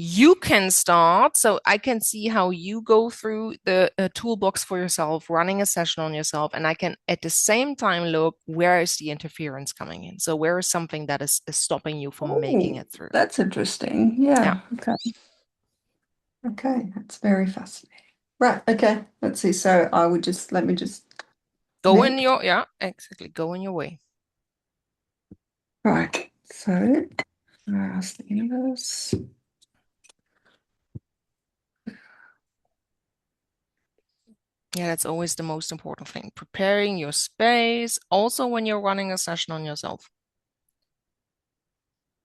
you can start. So I can see how you go through the toolbox for yourself, running a session on yourself, and I can at the same time look where is the interference coming in. So where is something that is stopping you from making Oh, it through? that's interesting. Yeah. Yeah. Okay. Okay. That's very fascinating. Right. Okay. Let's see. So I would just let me just Go in connect. your, yeah, exactly. Go in your way. Right. So I ask the universe. Yeah, that's always the most important thing. Preparing your space, also when you're running a session on yourself.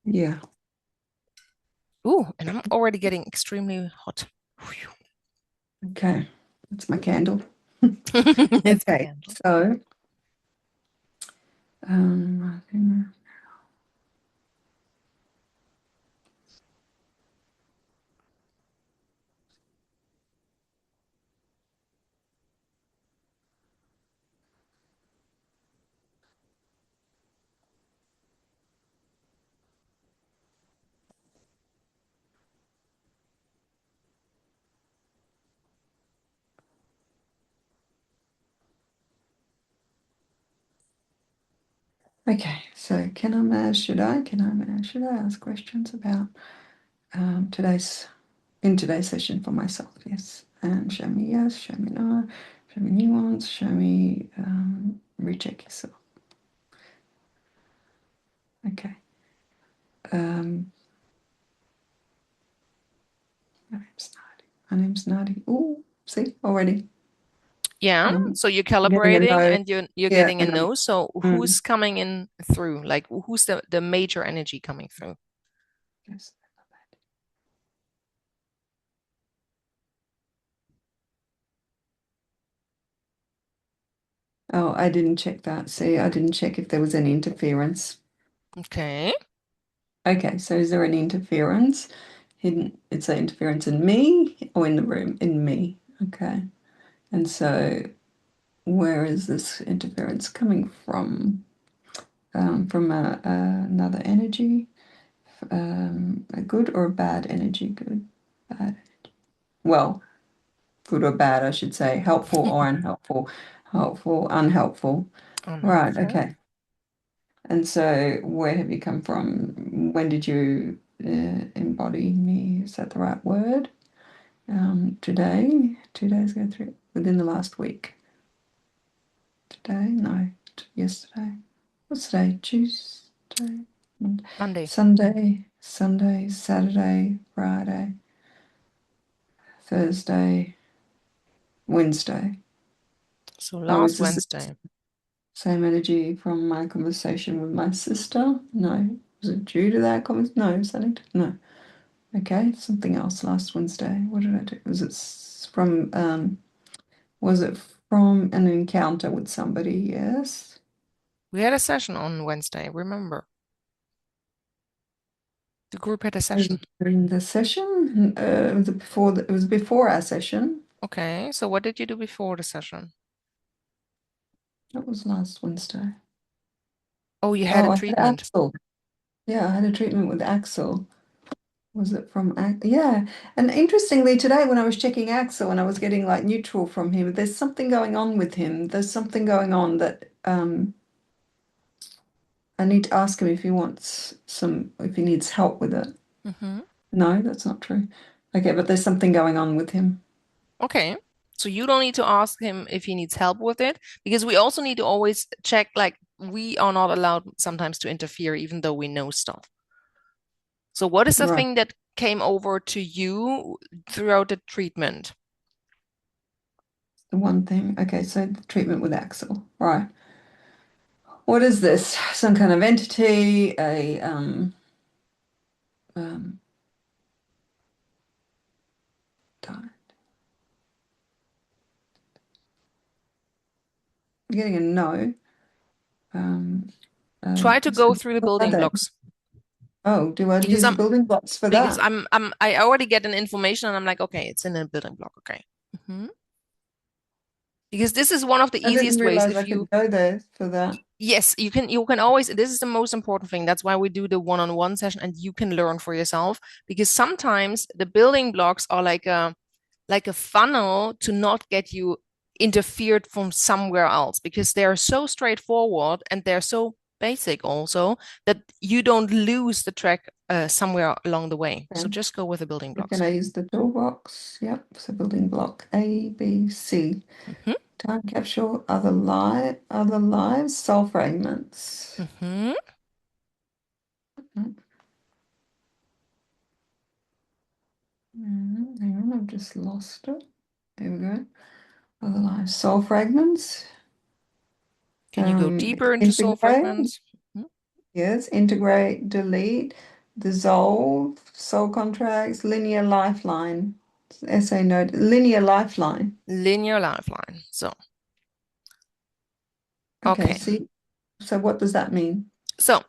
Yeah. Ooh, and I'm already getting extremely hot. Phew. Okay. That's my candle. It's my Okay. candle. So okay. So should I ask questions about today's in today's session for myself? Yes. And show me yes, show me no, show me nuance, show me recheck yourself. Okay. Um, my name's Nadi. My name's Nadi. Oh, see, already. Yeah, Um, so you're getting a calibrating no. and you're Yeah, getting a and no. So mm, who's coming in through? Like who's the major energy coming through? yes. Oh, I didn't check that. See, I didn't check if there was any interference. Okay. Okay, so is there any interference? Hidden, it's an interference in me or in the room? In me. Okay. And so where is this interference coming from? From another energy? A good or a bad energy? Good, bad. Well, good or bad, I should say. Helpful or unhelpful? Helpful, unhelpful. Right, Unhelpful. okay. And so, where have you come from? When did you embody me? Is that the right word? Today, 2 days ago, within the last week. Today, no, yesterday. What's today? Tuesday, Monday. Sunday, Saturday, Friday, Thursday, Wednesday. So Oh, last is this the Wednesday. same energy from my conversation with my sister? No. Was it due to that conversation? No, something. No. Okay, something else last Wednesday. What did I do? Was it from an encounter with somebody? Yes. We had a session on Wednesday, remember? The group had a Was session. it during the session? It was before our session. Okay, so what did you do before the session? That was last Wednesday. Oh, you had a Oh, I had treatment. Axel. Yeah, I had a treatment with Axel. Was it from Yeah. And interestingly, today when I was checking Axel and I was getting like neutral from him, there's something going on with him. There's something going on that I need to ask him if he wants if he needs help with it. Hmm. No, that's not true. Okay, but there's something going on with him. Okay. So you don't need to ask him if he needs help with it because we also need to always check, like, we are not allowed sometimes to interfere even though we know stuff. So what is the Right. thing that came over to you throughout the treatment? The one thing. Okay, so the treatment with Axel. Right. What is this? Some kind of entity, um I'm getting a no. Um Try to so go through the what are building they? blocks Oh, do I because use the I'm building blocks for because that? I already get an information and I'm like, okay, it's in a building block. Okay. Hmm. Because this is one of the I didn't easiest ways realize if I you could go there for that. Yes, you can always, this is the most important thing. That's why we do the one-on-one session and you can learn for yourself because sometimes the building blocks are like a funnel to not get you interfered from somewhere else because they're so straightforward and they're so basic also that you don't lose the track somewhere along the way. So Okay. just go with the building So blocks. can I use the toolbox? Yep. So building block A, B, C. Hmm. Time capsule, other lives, soul fragments. Hmm. Hang on, I've just lost it. There we go. Other lives, soul fragments. Can you go deeper into soul Integrate, fragments? Mhm. yes, integrate, delete, dissolve, soul contracts, linear lifeline. Essay note, linear lifeline. Linear lifeline. So, Okay, okay. see, so what does that mean? So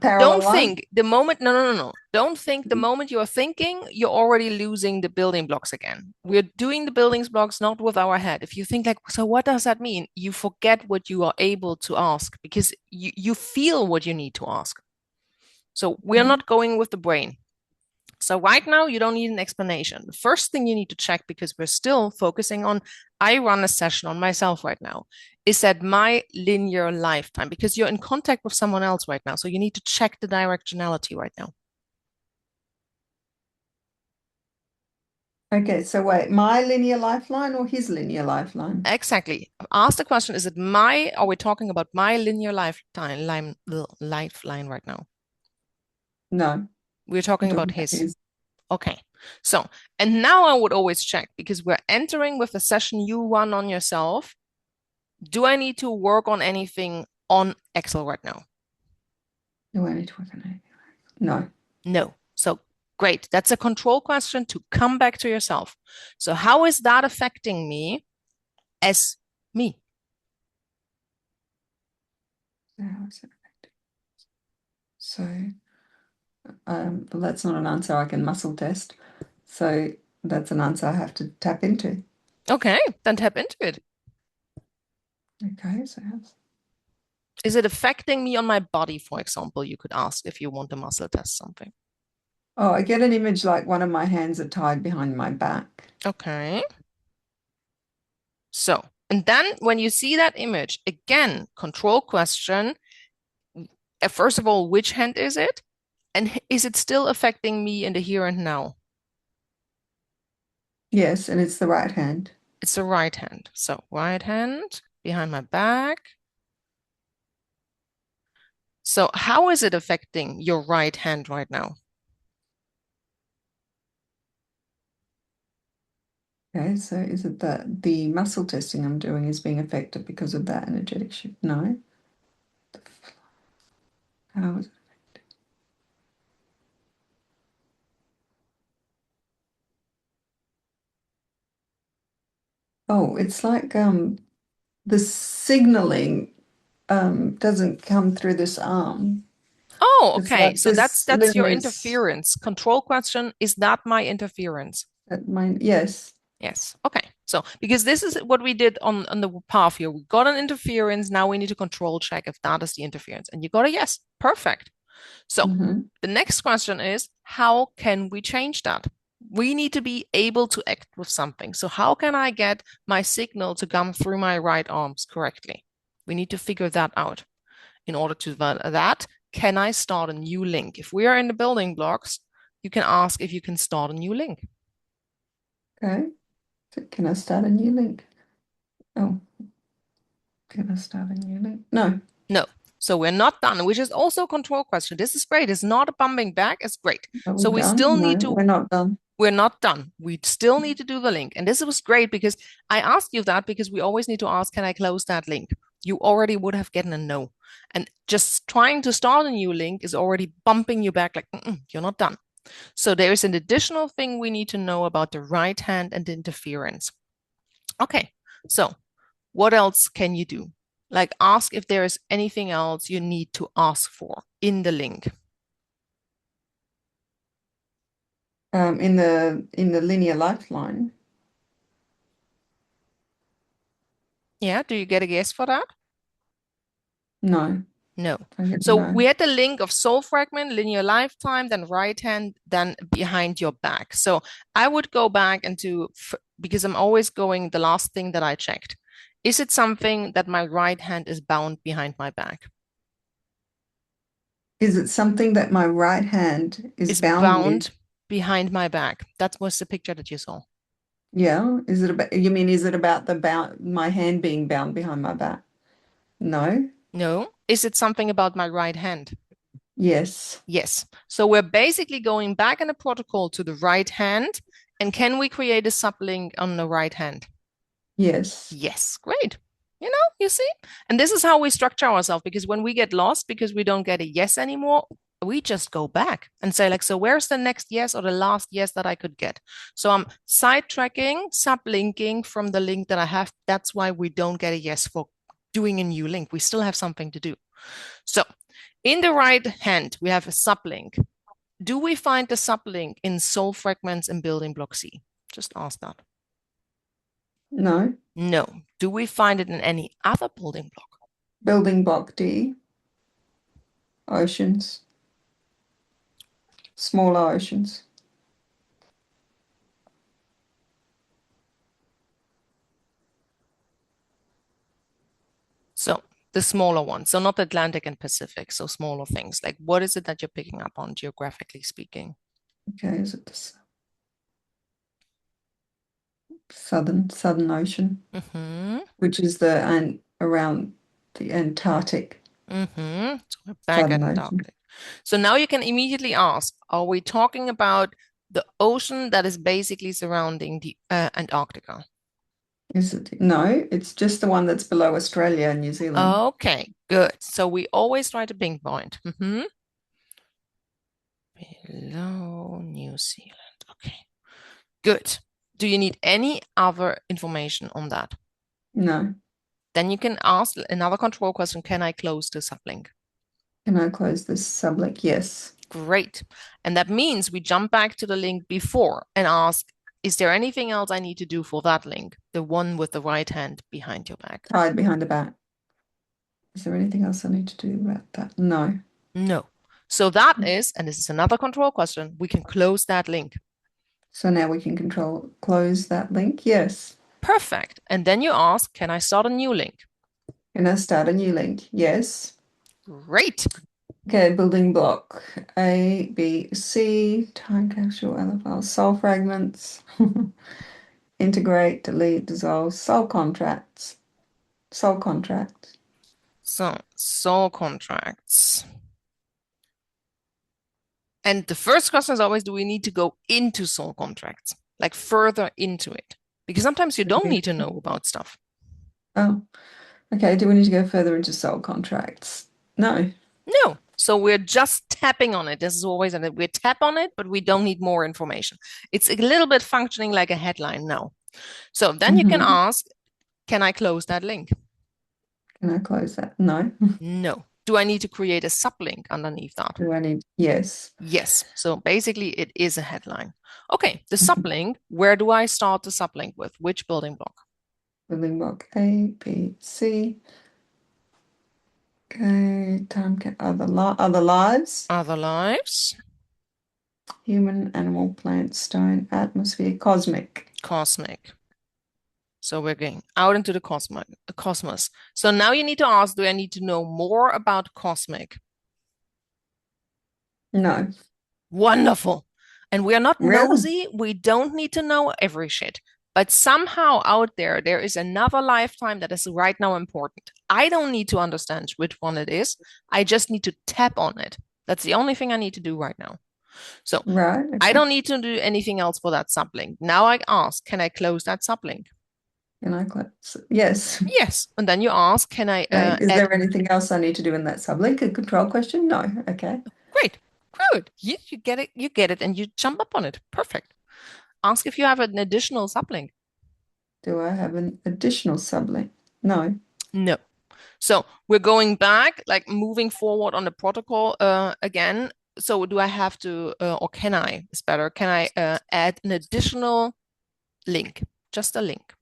Parallel don't line? think the moment, no, no, no, no. Don't think the moment you're thinking, you're already losing the building blocks again. We're doing the building blocks not with our head. If you think like, so what does that mean? You forget what you are able to ask because you feel what you need to ask. So we're Okay. not going with the brain. So right now, you don't need an explanation. The first thing you need to check, because we're still focusing on, I run a session on myself right now, is that my linear lifetime, because you're in contact with someone else right now. So you need to check the directionality right now. Okay, so wait, my linear lifeline or his linear lifeline? Exactly. Ask the question, is it my, are we talking about my linear lifeline right now? No, We're I'm talking talking about about his. his. Okay. So, and now I would always check because we're entering with a session you run on yourself. Do I need to work on anything on Excel right now? Do I need to work on it? No. No. So great. That's a control question to come back to yourself. So how is that affecting me as me? How is it? So, well, that's not an answer I can muscle test. So that's an answer I have to tap into. Okay, then tap into it. Okay, so how's... Is it affecting me on my body, for example? You could ask if you want to muscle test something. Oh, I get an image like one of my hands are tied behind my back. Okay. So, and then when you see that image, again, control question. First of all, which hand is it? And is it still affecting me in the here and now? Yes, and it's the right hand. It's the right hand. So right hand behind my back. So how is it affecting your right hand right now? Okay, so is it that the muscle testing I'm doing is being affected because of that energetic shift? No. How is it? Oh, it's like the signaling doesn't come through this arm. Oh, It's okay. like So that's this that's limb your is interference. Control question, is that my interference? at my, yes. Yes. Okay. So because this is what we did on the path here. We got an interference. Now we need to control check if that is the interference. And you got a yes. Perfect. So Hmm. the next question is, how can we change that? We need to be able to act with something. So how can I get my signal to come through my right arms correctly? We need to figure that out. In order to that, can I start a new link? If we are in the building blocks, you can ask if you can start a new link. Okay. So can I start a new link? Oh, can I start a new link? No. No. So we're not done, which is also a control question. This is great. It's not a bumping back. It's great. Are we So we done? still No, need to, we're not done. we're not done. We still need to do the link. And this was great because I asked you that because we always need to ask, can I close that link? You already would have gotten a no. And just trying to start a new link is already bumping you back like, you're not done. So there is an additional thing we need to know about the right hand and the interference. Okay, so what else can you do? Like ask if there is anything else you need to ask for in the link. In the linear lifeline. Yeah, do you get a guess for that? No. No. I get So we no. had the link of soul fragment, linear lifetime, then right hand, then behind your back. So I would go back into, because I'm always going the last thing that I checked. Is it something that my right hand is bound behind my back? Is it something that my right hand is Is bound with? bound behind my back. That was the picture that you saw. Yeah. Is it about, you mean, is it about the bound, my hand being bound behind my back? No. No. Is it something about my right hand? Yes. Yes. So we're basically going back in the protocol to the right hand. And can we create a sublink on the right hand? Yes. Yes, great. You see? And this is how we structure ourselves because when we get lost because we don't get a yes anymore, we just go back and say, like, so where's the next yes or the last yes that I could get? So I'm sidetracking, sublinking from the link that I have. That's why we don't get a yes for doing a new link. We still have something to do. So in the right hand, we have a sublink. Do we find the sublink in soul fragments and building block C? Just ask that. No. No. Do we find it in any other building block? Building block D. Oceans. Smaller oceans. So the smaller ones, so not Atlantic and Pacific, so smaller things. Like what is it that you're picking up on geographically speaking? Okay, is it the Southern Ocean, Mm-hmm. which is the and around the Antarctic Mm-hmm. So we're back at Southern Ocean. Antarctic. So now you can immediately ask, are we talking about the ocean that is basically surrounding the Antarctica? Is it? No, it's just the one that's below Australia and New Zealand. Okay, good. So we always try to pinpoint. Mm-hmm. Below New Zealand. Okay, good. Do you need any other information on that? No. Then you can ask another control question. Can I close the sublink? Can I close this sublink? Yes. Great. And that means we jump back to the link before and ask, is there anything else I need to do for that link? The one with the right hand behind your back. Tied behind the back. Is there anything else I need to do about that? No. No. So that is, and this is another control question, we can close that link. So now we can control close that link. Yes. Perfect. And then you ask, can I start a new link? Can I start a new link? Yes. Great. Okay, building block A, B, C, time capsule, LFL, soul fragments, integrate, delete, dissolve, soul contracts, soul contract. So, soul contracts. And the first question is always, do we need to go into soul contracts, like further into it? Because sometimes you don't need to know about stuff. Oh, okay. Do we need to go further into soul contracts? No. No. So we're just tapping on it. This is always, and we tap on it, but we don't need more information. It's a little bit functioning like a headline now. So then you can Hmm. ask, can I close that link? Can I close that? No. No. Do I need to create a sublink underneath that? Do I need? Yes. Yes. So basically, it is a headline. Okay, the Mhm. sublink, where do I start the sublink with? Which building block? Building block A, B, C. Okay. Time cap other lives. Other lives, Human, animal, plant, stone, atmosphere, cosmic. cosmic. So we're going out into the cosmos. So now you need to ask, do I need to know more about cosmic? No. Wonderful. And we are not Really? nosy. We don't need to know every shit. But somehow out there, there is another lifetime that is right now important. I don't need to understand which one it is. I just need to tap on it. That's the only thing I need to do right now. So Right. I Okay. don't need to do anything else for that sublink. Now I ask, can I close that sublink? Can I close? Yes. Yes. And then you ask, can I Okay. Is add? there anything else I need to do in that sublink? A control question? No. Okay. Great. Good. You get it. You get it. And you jump up on it. Perfect. Ask if you have an additional sublink. Do I have an additional sublink? No. No. So we're going back, like moving forward on the protocol again. So do I have to, or can I, it's better, can I add an additional link? Just a link.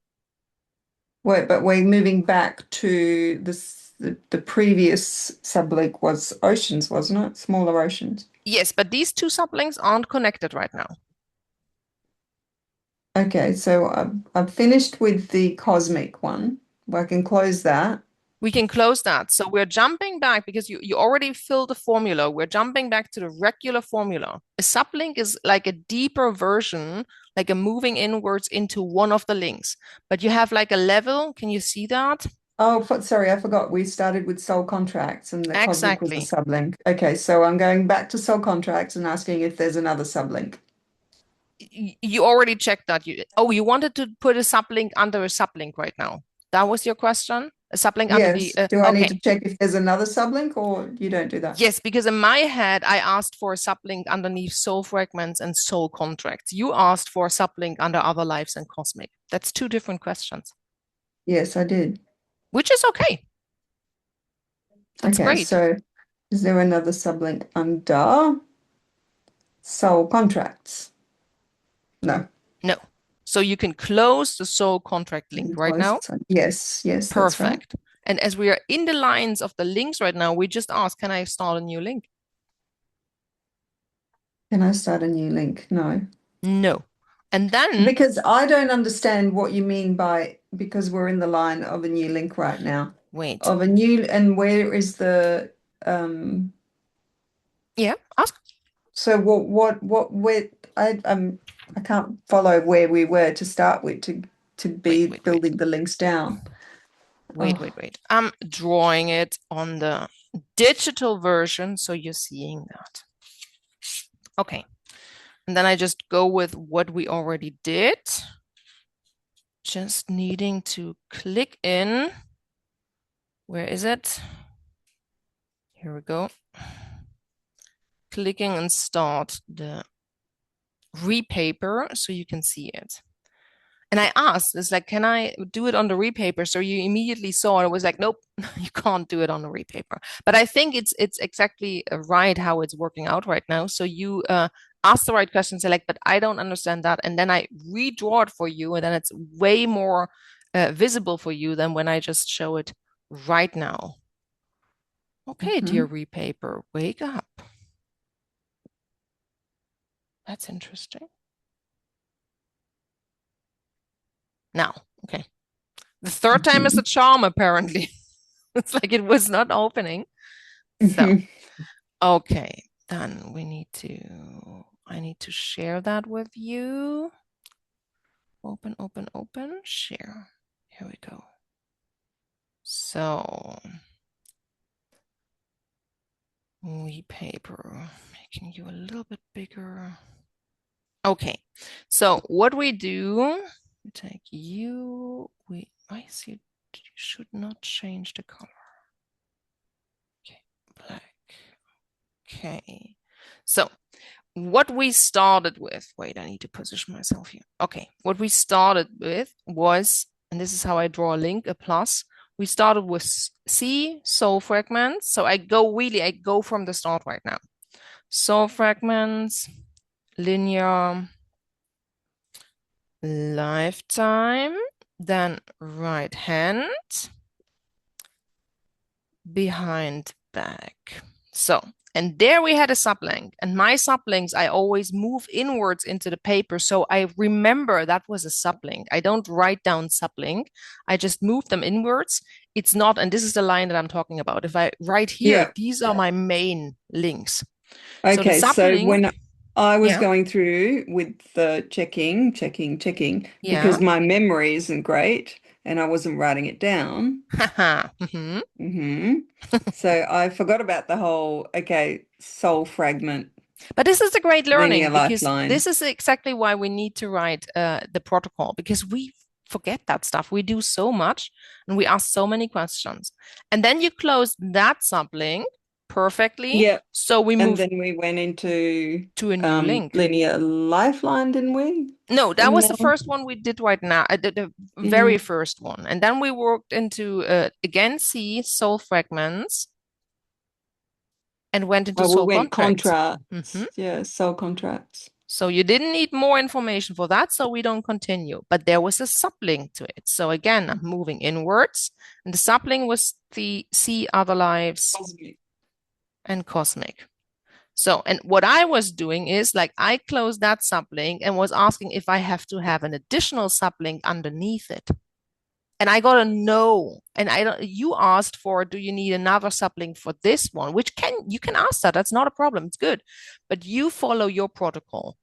Wait, but we're moving back to this. the previous sublink was oceans, wasn't it? Smaller oceans. Yes, but these two sublinks aren't connected right now. Okay, so I've finished with the cosmic one. I can close that. We can close that. So we're jumping back because you already filled the formula. We're jumping back to the regular formula. A sublink is like a deeper version, like a moving inwards into one of the links. But you have like a level. Can you see that? Oh, sorry, I forgot. We started with soul contracts and the cosmic was a Exactly. sublink. Okay, so I'm going back to soul contracts and asking if there's another sublink. You already checked that. You wanted to put a sublink under a sublink right now. That was your question? A sublink under the, Yes. Do I need okay. to check if there's another sublink or you don't do that? Yes, because in my head, I asked for a sublink underneath soul fragments and soul contracts. You asked for a sublink under other lives and cosmic. That's two different questions, Yes, I did. which is okay. That's Okay, great. so is there another sublink under soul contracts? No. No. So you can close the soul contract link right now. Yes, yes, that's right. Perfect. And as we are in the lines of the links right now, we just ask, can I start a new link? Can I start a new link? No. No. And then, Because I don't understand what you mean by because we're in the line of a new link right now. wait. Of a new and where is the Yeah, ask. so what where I can't follow where we were to start with to Wait, be wait, wait. building the links down. Wait, Oh, wait, wait. I'm drawing it on the digital version, so you're seeing that. Okay. And then I just go with what we already did. Just needing to click in. Where is it? Here we go. Clicking and start the repaper so you can see it. And I asked, it's like, can I do it on the repaper? So you immediately saw it. It was like, nope, you can't do it on the repaper. But I think it's exactly right how it's working out right now. So you ask the right question, say like, but I don't understand that. And then I redraw it for you. And then it's way more visible for you than when I just show it right now. Okay, dear mhm. repaper, wake up. That's interesting. Now, okay. The third time is the Mhm. charm, apparently. It's like it was not opening. So, Mhm. okay, then I need to share that with you. Open, open, open, share. Here we go. So, paper, making you a little bit bigger. Okay, so what we do, we take you, I see you should not change the color. Okay, black. Okay, so what we started with, wait, I need to position myself here. Okay, what we started with was, and this is how I draw a link, a plus. We started with C, soul fragments. So I go from the start right now. Soul fragments, linear, lifetime, then right hand, behind, back. So, and there we had a sublink. And my sublinks, I always move inwards into the paper. So I remember that was a sublink. I don't write down sublink. I just move them inwards. It's not, and this is the line that I'm talking about. If I write here, Yeah. these are my main links. So the Okay, so sublink, when I was yeah, going through with the checking, yeah. because my memory isn't great and I wasn't writing it down. Haha. Mhm. Hmm. So I forgot about the whole, okay, soul fragment, But this is a great linear learning because lifeline. this is exactly why we need to write the protocol because we forget that stuff. We do so much and we ask so many questions. And then you close that sublink perfectly. Yeah. So we And move then we went into to a new link. linear lifeline, didn't we? No, that And was the then, first one we did right now, the very mhm. first one. And then we worked into, again, C, soul fragments, and went into Oh, we soul went contracts. Hmm. contracts. Yeah, soul contracts. So you didn't need more information for that, so we don't continue. But there was a sublink to it. So again, I'm moving inwards, and the sublink was the see other lives and cosmic. So, and what I was doing is like I closed that sublink and was asking if I have to have an additional sublink underneath it. And I got a no. And I don't, you asked for, do you need another sublink for this one? Which you can ask that. That's not a problem. It's good. But you follow your protocol.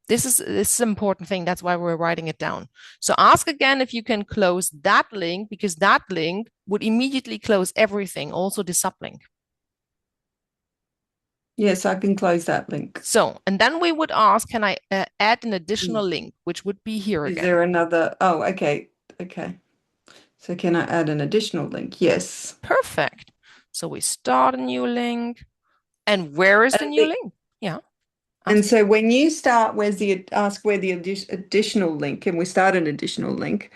This is an important thing. That's why we're writing it down. So ask again if you can close that link because that link would immediately close everything, also the sublink. Yes, I can close that link. So, and then we would ask, can I add an Mm. additional link, which would be here Is again? there another? Oh, okay. Okay. So can I add an additional link? Yes. Perfect. So we start a new link. And where is the And new the link? Yeah, and ask me. so when you start, where's the ask where the additional link, and we start an additional link,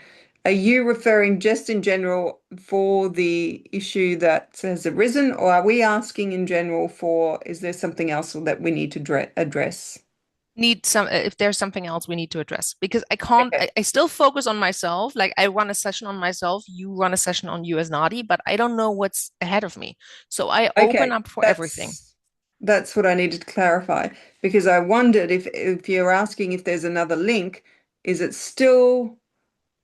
are you referring just in general for the issue that has arisen, or are we asking in general for, is there something else that we need to address? Need some, if there's something else we need to address, because I can't, Okay. I still focus on myself. Like I run a session on myself, you run a session on you as Nadi, but I don't know what's ahead of me. So I open Okay, up for everything. that's what I needed to clarify because I wondered if you're asking if there's another link, is it still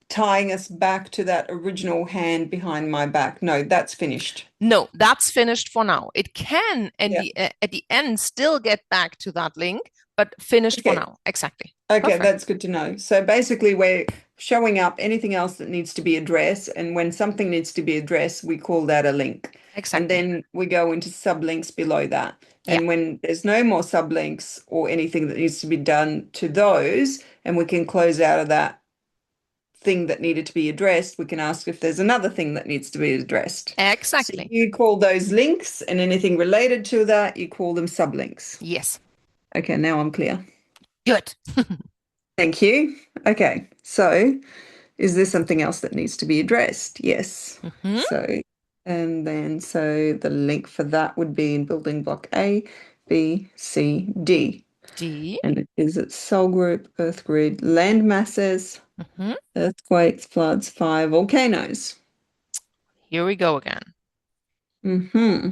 tying us back to that original hand behind my back? No, that's finished. No, that's finished for now. It can Yeah. at the end still get back to that link, but finished for Okay. now. Exactly. Okay, Perfect. that's good to know. So basically, we're showing up anything else that needs to be addressed, and when something needs to be addressed, we call that a link. And Exactly. then we go into sublinks below that. Yeah, And when there's no more sublinks or anything that needs to be done to those, and we can close out of that thing that needed to be addressed, we can ask if there's another thing that needs to be addressed. So exactly. you call those links, and anything related to that, you call them sublinks. Yes. Okay, now I'm clear. Good. Thank you. Okay, so is there something else that needs to be addressed? Yes. Hmm. So, and then so the link for that would be in building block A, B, C, D. D. And it is its cell group, earth grid, land masses, Hmm. earthquakes, floods, fire, volcanoes. Here we go again. Hmm.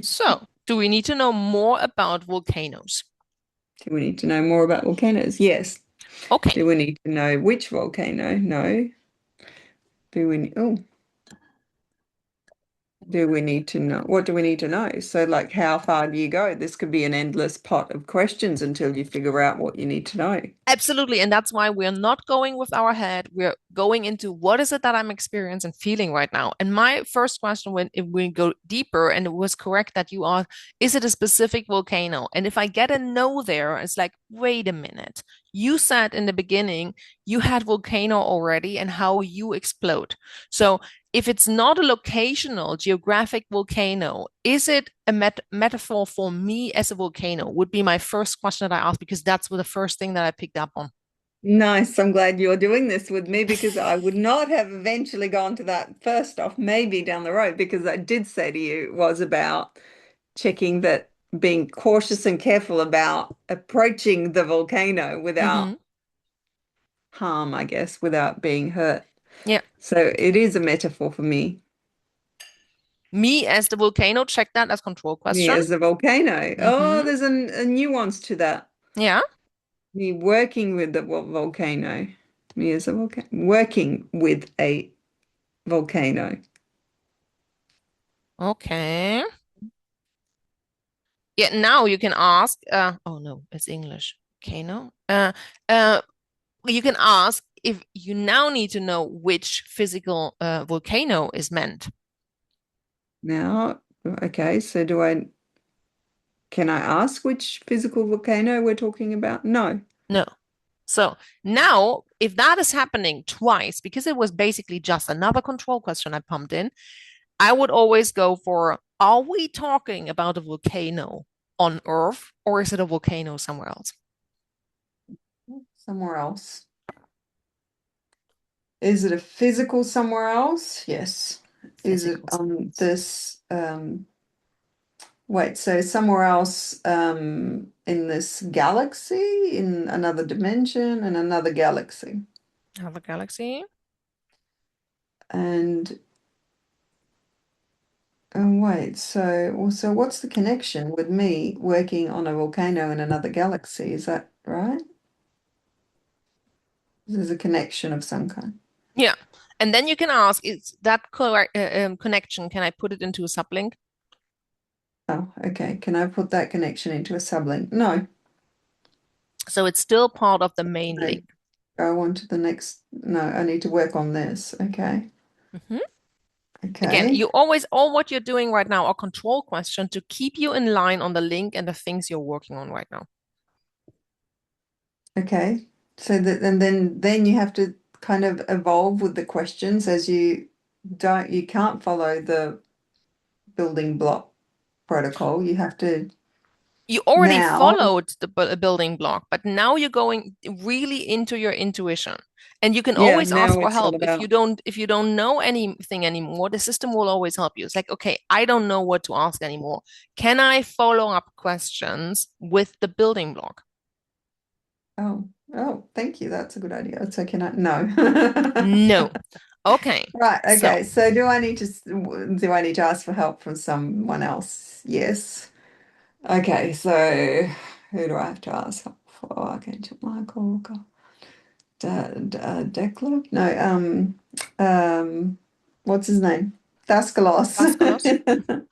So, do we need to know more about volcanoes? Do we need to know more about volcanoes? Yes. Okay. Do we need to know which volcano? No. Oh, do we need to know? What do we need to know? So, like, how far do you go? This could be an endless pot of questions until you figure out what you need to know. Absolutely. And that's why we're not going with our head. We're going into what is it that I'm experiencing and feeling right now. And my first question, when if we go deeper, and it was correct that you are, is it a specific volcano? And if I get a no there, it's like, wait a minute. You said in the beginning you had volcano already and how you explode. So if it's not a locational geographic volcano, is it a metaphor for me as a volcano? Would be my first question that I ask because that's the first thing that I picked up on. Nice. I'm glad you're doing this with me because I would not have eventually gone to that first off, maybe down the road, because I did say to you it was about checking that being cautious and careful about approaching the volcano Hmm. without harm, I guess, without being hurt. Yeah. So it is a metaphor for me. Me as the volcano, check that as control Me question. as a volcano. Oh, Hmm. there's a nuance to that. Yeah. Me working with the volcano. Me as a volcano. Working with a volcano. Okay. Yeah. Now you can ask. Oh no, it's English. Volcano. Uh. You can ask if you now need to know which physical volcano is meant. Now, okay, so can I ask which physical volcano we're talking about? No. No. So now, if that is happening twice, because it was basically just another control question I pumped in, I would always go for, are we talking about a volcano on Earth or is it a volcano somewhere else? Somewhere else. Is it a physical somewhere else? Yes. Is it Physical on somewhere else. this Wait, so somewhere else in this galaxy, in another dimension, in another galaxy. Have a galaxy. And wait, so what's the connection with me working on a volcano in another galaxy? Is that right? There's a connection of some kind. Yeah. And then you can ask, is that correct, connection, can I put it into a sublink? Oh, okay. Can I put that connection into a sublink? No, So it's still part of the main no. link. Go on to the next. No, I need to work on this. Okay. Mhm. Again, Okay. you always, all what you're doing right now are control questions to keep you in line on the link and the things you're working on right now. Okay. So that and then you have to kind of evolve with the questions as you can't follow the building block protocol. You have to You already now. followed the building block, but now you're going really into your intuition. And you can Yeah, always ask now for it's all help. about. If you don't know anything anymore, the system will always help you. It's like, okay, I don't know what to ask anymore. Can I follow up questions with the building block? Oh, thank you. That's a good idea. So can I? No. No. Okay. Right, So, okay. So do I need to ask for help from someone else? Yes. Okay, so who do I have to ask help for? Archangel Michael, God, Declan? No, what's his name? Daskalos. Daskalos.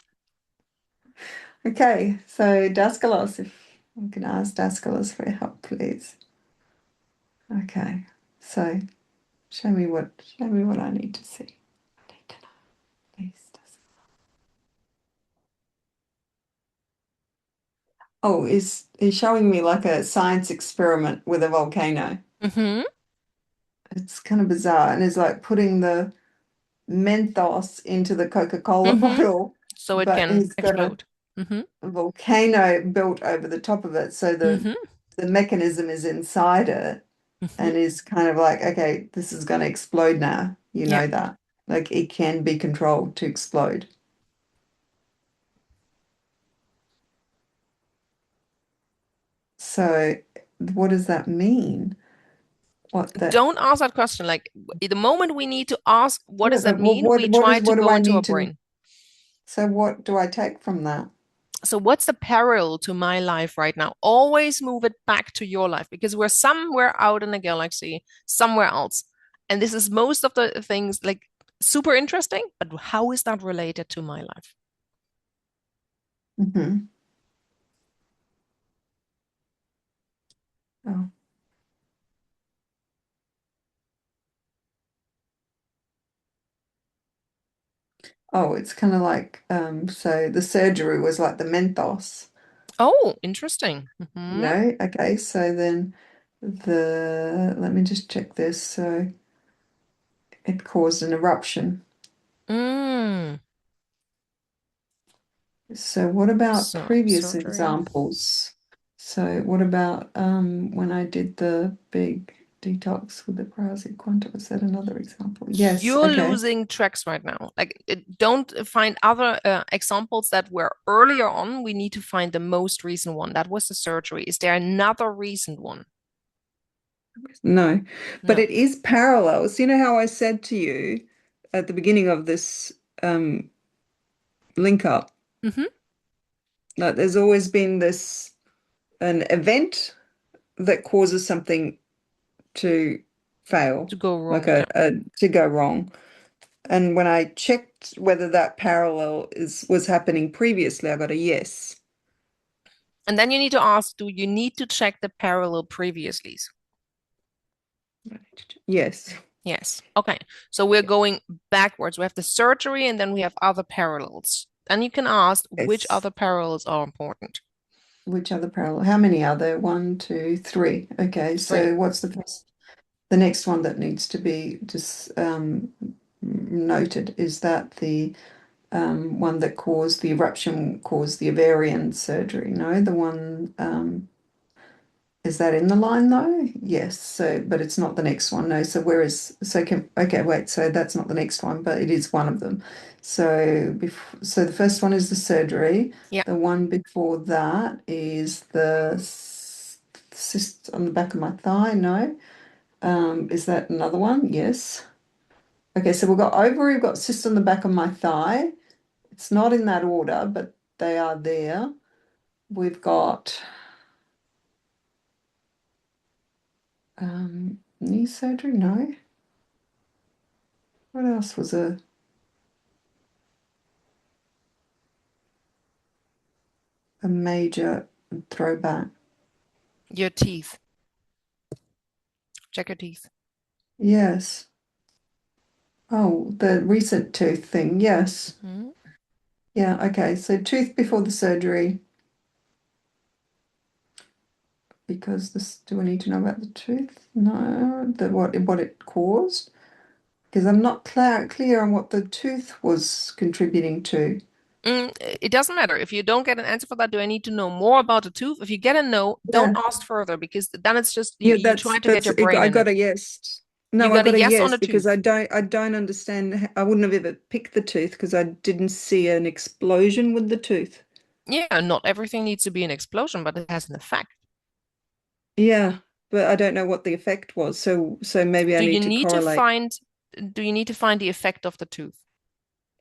Okay, so Daskalos, if I can ask Daskalos for help, please. Okay, so show me what I need to see. I need to know, please. Oh, is showing me like a science experiment with a volcano. Mm-hmm. It's kind of bizarre, and it's like putting the Mentos into the Coca-Cola Mm-hmm. bottle, So it but can he's got a explode. Mm-hmm. volcano built over the top of it, so the Mm-hmm. the mechanism is inside it Mm-hmm. and is kind of like, okay, this is going to explode now. You Yeah. know that. Like it can be controlled to explode. So what does that mean? What that Don't ask that question. Like the moment we need to ask, what Yeah, does that but what mean? what We what try is to what do go I into our need to brain. so what do I take from that? So what's the parallel to my life right now? Always move it back to your life because we're somewhere out in the galaxy, somewhere else. And this is most of the things like super interesting, but how is that related to my life? Hmm. Oh. Oh, it's kind of like so the surgery was like the Mentos, Oh, interesting. you Hmm. know? Okay, so then let me just check this. So it caused an eruption. Mm. So what about So previous surgery. examples? So what about when I did the big detox with the Prasi Quanta? Was that another example? Yes, You're okay. losing tracks right now. Like, don't find other examples that were earlier on. We need to find the most recent one. That was the surgery. Is there another recent one? No, but No. it is parallels. You know how I said to you at the beginning of this link up, Hmm. like there's always been this an event that causes something to fail, To go like wrong. a, Yeah. a to go wrong. And when I checked whether that parallel is was happening previously, I got a yes. And then you need to ask, do you need to check the parallel previously? Yes. Yes. Okay. So we're going backwards. We have the surgery and then we have other parallels. And you can ask which Yes. other parallels are important. Which other parallel? How many are there? One, two, three. Okay, Three. so what's the next one that needs to be just noted is that the one that caused the eruption caused the ovarian surgery. No, the one Is that in the line though? Yes. So, but it's not the next one. No. So where is, so can, okay, wait. So that's not the next one, but it is one of them. So so the first one is the surgery. Yeah, The one before that is the cyst on the back of my thigh. No. Is that another one? Yes. Okay. So we've got ovary, we've got cyst on the back of my thigh. It's not in that order, but they are there. We've got knee surgery. No. What else was a major throwback? your teeth. Check your teeth. Yes. Oh, the recent tooth thing. Yes. Mhm. Yeah. Okay. So tooth before the surgery, because this, do we need to know about the tooth? No. The what it caused? Because I'm not clear on what the tooth was contributing to. It doesn't matter. If you don't get an answer for that, do I need to know more about the tooth? If you get a no, don't Yeah. ask further because then it's just Yeah, you try to get that's your brain I in got it. a yes. You No, I got a got a yes on yes the because tooth. I don't understand. I wouldn't have ever picked the tooth because I didn't see an explosion with the tooth. Yeah, not everything needs to be an explosion, but it has an effect. Yeah, but I don't know what the effect was. So maybe I Do you need to need to correlate. find do you need to find the effect of the tooth?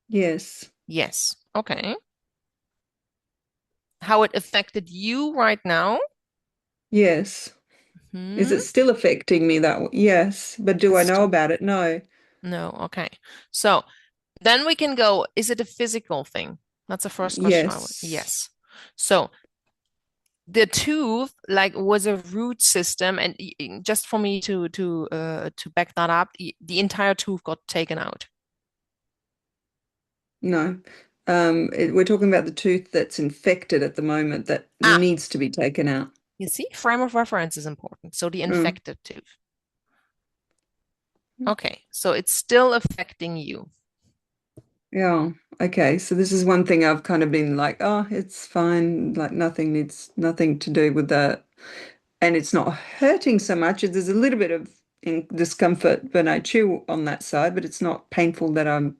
Yes. Yes. Okay. How it affected you right now? Yes. Is Hmm. it still affecting me that way? Yes. But do I It's know about it? No. no, okay. So then we can go, is it a physical thing? That's the first question I would. Yes. Yes. So the tooth like was a root system and just for me to back that up, the entire tooth got taken out. No. We're talking about the tooth that's infected at the moment that Ah, needs to be taken out. you see, frame of reference is important. So the Oh. infected tooth. Okay, so it's still affecting you. Yeah. Okay. So this is one thing I've kind of been like, oh, it's fine. Like nothing to do with that. And it's not hurting so much. There's a little bit of discomfort when I chew on that side, but it's not painful that I'm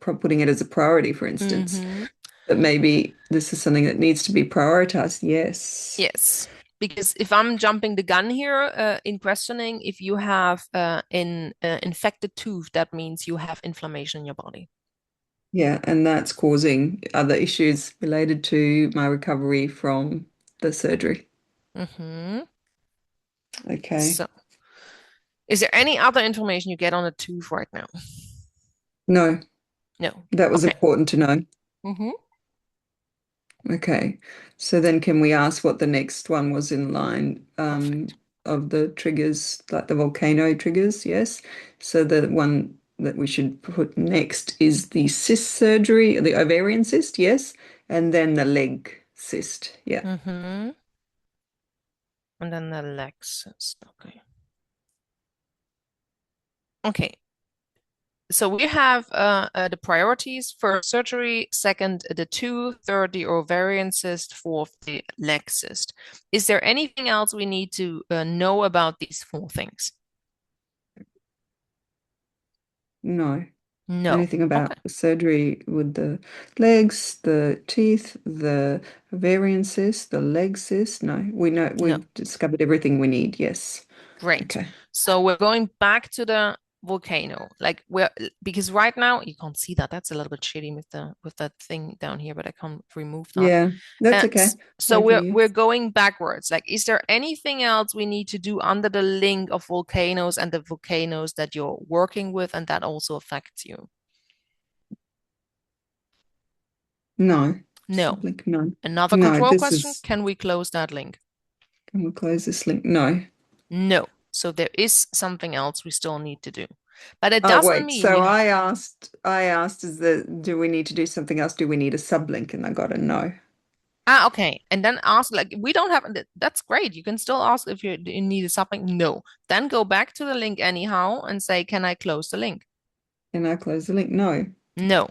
putting it as a priority, for instance. Hmm. But maybe this is something that needs to be prioritized. Yes. Yes, because if I'm jumping the gun here in questioning, if you have an infected tooth, that means you have inflammation in your body. Yeah. And that's causing other issues related to my recovery from the surgery. Hmm. Okay. So, is there any other information you get on a tooth right now? No, No. that was Okay. important to know. Hmm. Okay. So then can we ask what the next one was in line Perfect. of the triggers, like the volcano triggers? Yes. So the one that we should put next is the cyst surgery, the ovarian cyst, yes. And then the leg cyst. Yeah. Hmm. And then the legs. Okay. Okay. So we have the priorities: first surgery, second the tooth, third the ovarian cyst, fourth the leg cyst. Is there anything else we need to know about these four things? No. No. Anything Okay. about the surgery with the legs, the teeth, the ovarian cyst, the leg cyst? No. We know No. we've discovered everything we need. Yes. Great. Okay. So we're going back to the volcano. Like we're because right now you can't see that. That's a little bit shitty with that thing down here, but I can't remove that. Yeah, that's okay. So I can we're hear. going backwards. Like, is there anything else we need to do under the link of volcanoes and the volcanoes that you're working with and that also affects you? No, No. sublink, no. Another No, control this question. is, Can we close that link? can we close this link? No. No. So there is something else we still need to do. But it Oh, doesn't wait. mean So you I asked, do we need to do something else? Do we need a sublink? And I got a no. Okay. And then ask, like, we don't have, that's great. You can still ask if you need something. No. Then go back to the link anyhow and say, can I close the link? Can I close the link? No. No.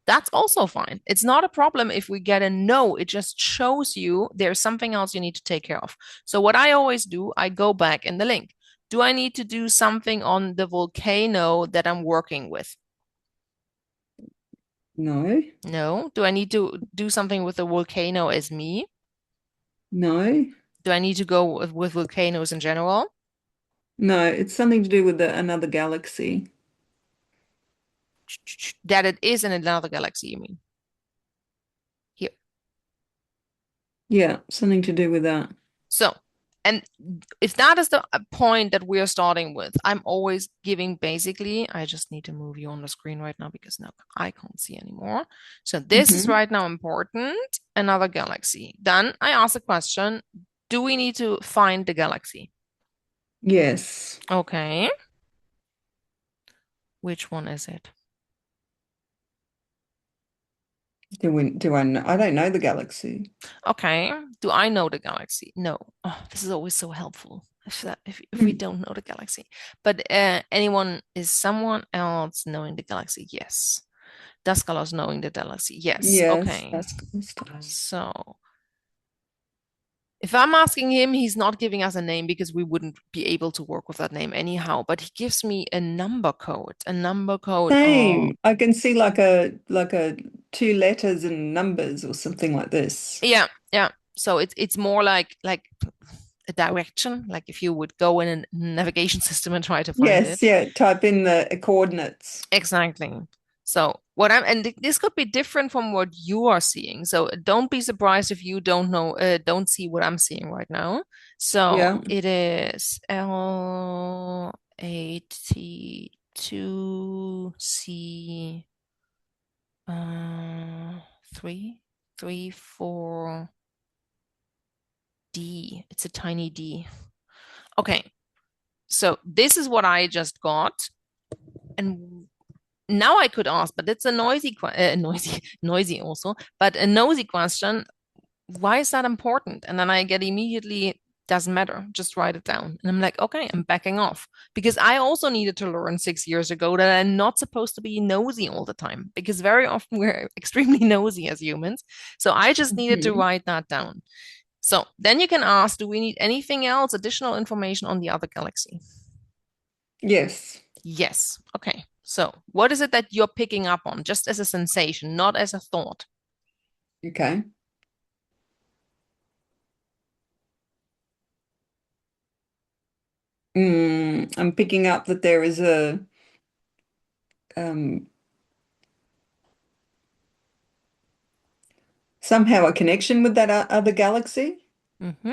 That's also fine. It's not a problem if we get a no. It just shows you there's something else you need to take care of. So what I always do, I go back in the link. Do I need to do something on the volcano that I'm working with? No, No. Do I need to do something with the volcano as me? no, Do I need to go with volcanoes in general? no. It's something to do with another galaxy. That it is in another galaxy, you mean? Here. Yeah, something to do with that. So, and if that is the point that we are starting with, I'm always giving basically, I just need to move you on the screen right now because now I can't see anymore. So this is Hmm. right now important, another galaxy. Then I ask a question, do we need to find the galaxy? Yes. Okay, which one is it? Do I know? I don't know the galaxy. Okay, do I know the galaxy? No. Oh, this is always so helpful if we Hmm. don't know the galaxy. But anyone is someone else knowing the galaxy? Yes. Daskalos knowing the galaxy? Yes. Yes, Okay. that's good stuff. So if I'm asking him, he's not giving us a name because we wouldn't be able to work with that name anyhow. But he gives me a number code. A number code. Oh, Same. I can see like a two letters and numbers or something like this. yeah, yeah. So it's more like a direction, like if you would go in a navigation system and try to find it. Yes, yeah. Type in the coordinates. Exactly. So what and this could be different from what you are seeing. So don't be surprised if you don't know, don't see what I'm seeing right now. So Yeah. it is L82C uh three, three, four D. It's a tiny D. Okay. So this is what I just got. And now I could ask, but it's a noisy also, but a nosy question. Why is that important? And then I get immediately, doesn't matter, just write it down. And I'm like, okay, I'm backing off because I also needed to learn 6 years ago that I'm not supposed to be nosy all the time because very often we're extremely nosy as humans. So I just needed to Mhm. write that down. So then you can ask, do we need anything else, additional information on the other galaxy? Yes. Yes. Okay. So, what is it that you're picking up on just as a sensation, not as a thought? Okay. I'm picking up that there is a um, somehow a connection with that other galaxy. Hmm.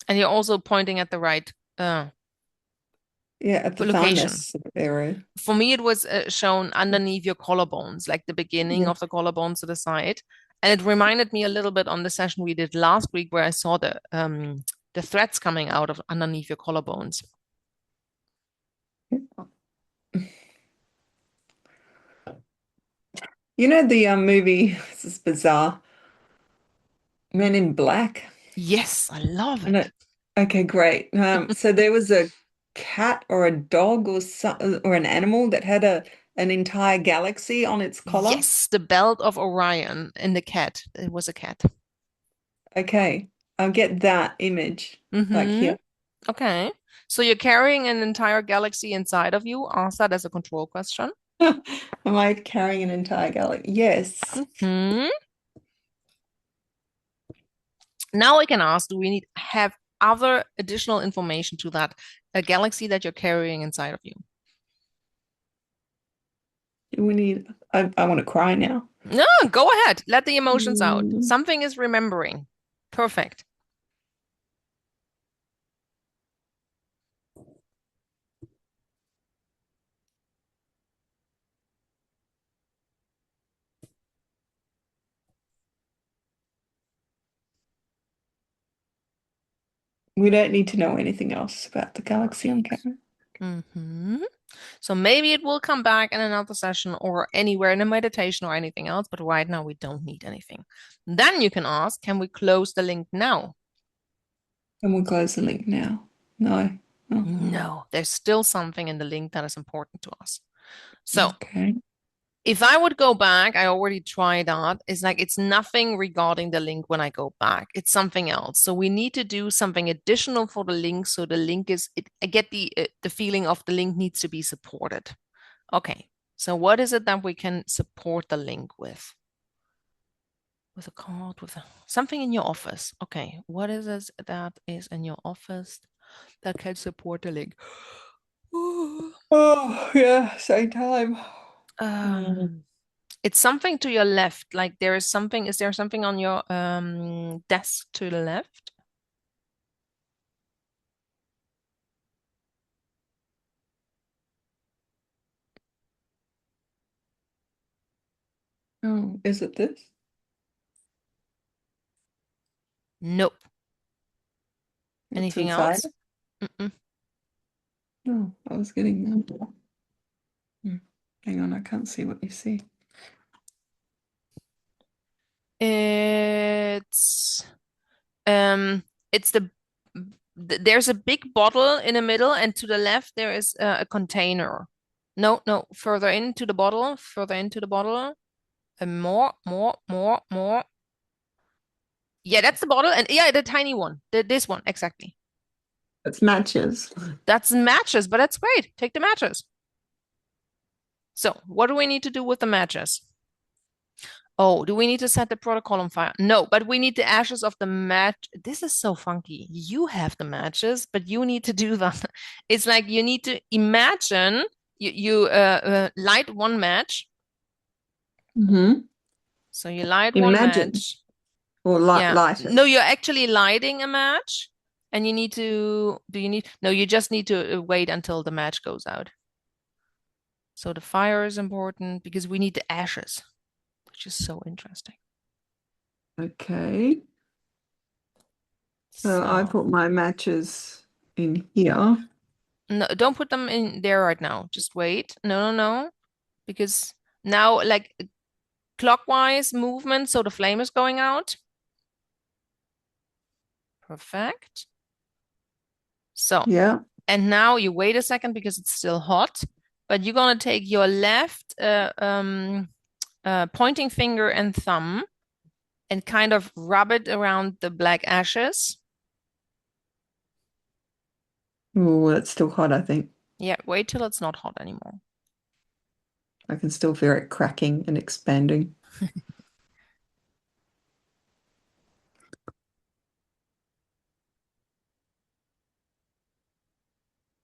And you're also pointing at the right Yeah, at the location. thymus area. For me, it was shown underneath your collarbones, like the beginning Yeah. of the collarbones to the side. And it reminded me a little bit on the session we did last week where I saw the threads coming out of underneath your collarbones. You know the movie, this is bizarre, Men in Black? Yes, I love I know. it. Okay, great. So there was a cat or a dog or an animal that had an entire galaxy on its collar. Yes, the belt of Orion and the cat. It was a cat. Okay, I'll get that image like Mm-hmm. here. Okay. So you're carrying an entire galaxy inside of you? Ask that as a control question. Am I carrying an entire galaxy? Yes. Hmm. Now I can ask, do we need have other additional information to that a galaxy that you're carrying inside of you? We need, I want to cry now. No, go ahead. Let the emotions out. Mm, Something is remembering. Perfect. we don't need to know anything else about the galaxy I'm carrying. Hmm. So maybe it will come back in another session or anywhere in a meditation or anything else, but right now we don't need anything. Then you can ask, can we close the link now? And we'll close the link now. No. Oh, No, there's still something in the link that is important to us. So okay. If I would go back, I already tried that. It's like it's nothing regarding the link when I go back. It's something else. So we need to do something additional for the link. So the link is I get the feeling of the link needs to be supported. Okay. So what is it that we can support the link with? With a card, with something in your office. Okay. What is it that is in your office that can support the link? Oh, yeah, same time. Mm. Um, It's something to your left. Like there is something, is there something on your desk to the left? Oh, is it this? Nope. It's Anything inside? else? Mm-mm. No, I was getting that. Hmm. Hang on, I can't see what you see. It's um it's there's a big bottle in the middle and to the left there is a container. No, no, further into the bottle, further into the bottle. And more. Yeah, that's the bottle. And yeah, the tiny one. This one, exactly. It's matches. That's matches, but that's great. Take the matches. So, what do we need to do with the matches? Oh, do we need to set the protocol on fire? No, but we need the ashes of the match. This is so funky. You have the matches, but you need to do that. It's like you need to imagine you light one match. Mm-hmm. So you light one Imagine match. or Yeah. light it. No, you're actually lighting a match, and you need to. Do you need? No, you just need to wait until the match goes out. So the fire is important because we need the ashes, which is so interesting. Okay. So I So. put my matches in here. No, don't put them in there right now. Just wait. No, no, no. Because now, like clockwise movement, so the flame is going out. Perfect. So, Yeah. and now you wait a second because it's still hot, but you're gonna take your left pointing finger and thumb and kind of rub it around the black ashes. Oh, it's still hot, I think. Yeah, wait till it's not hot anymore. I can still feel it cracking and expanding.